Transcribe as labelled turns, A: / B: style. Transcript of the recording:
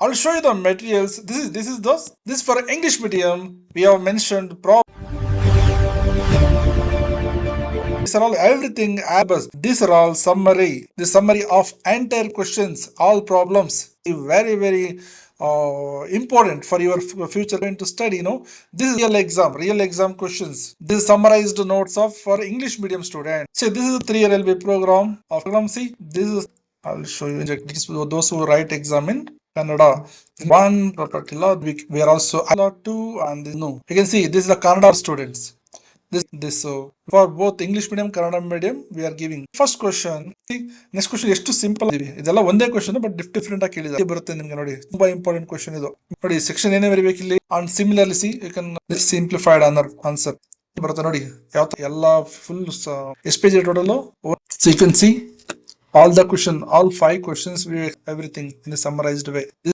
A: I'll show you the materials. This is for English medium. We have mentioned these are all everything abas. These are all summary. The summary of entire questions, all problems. Very, very important for your future going to study. This is real exam questions. This is summarized notes of for English medium student. So this is a 3-year LB program of program. See, this is I'll show you those who write exam in Kannada. One property law. We are also law 2 and no. You can see this is the Kannada students. This for both English medium, Kannada medium, we are giving. First question, see, next question ಎಷ್ಟು simple ಇದೆ. ಇದೆಲ್ಲ ಒಂದೇ question but different ಆಗಿ ಕೇಳಿದ್ದಾರೆ. ಬರುತ್ತೆ ನಿಮ್ಗೆ ನೋಡಿ, ತುಂಬಾ ಇಂಪಾರ್ಟೆಂಟ್ ಕ್ವಶನ್ ಇದು. ನೋಡಿ ಸೆಕ್ಷನ್ ಏನೇ ಬರಬೇಕು ಇಲ್ಲಿ. And similarly C you can simplified answer ಬರುತ್ತೆ ನೋಡಿ. ಯಾವ ಎಲ್ಲ ಫುಲ್ ಎಷ್ಟು page total. So you can see all the question, all 5 questions, everything in a summarized way.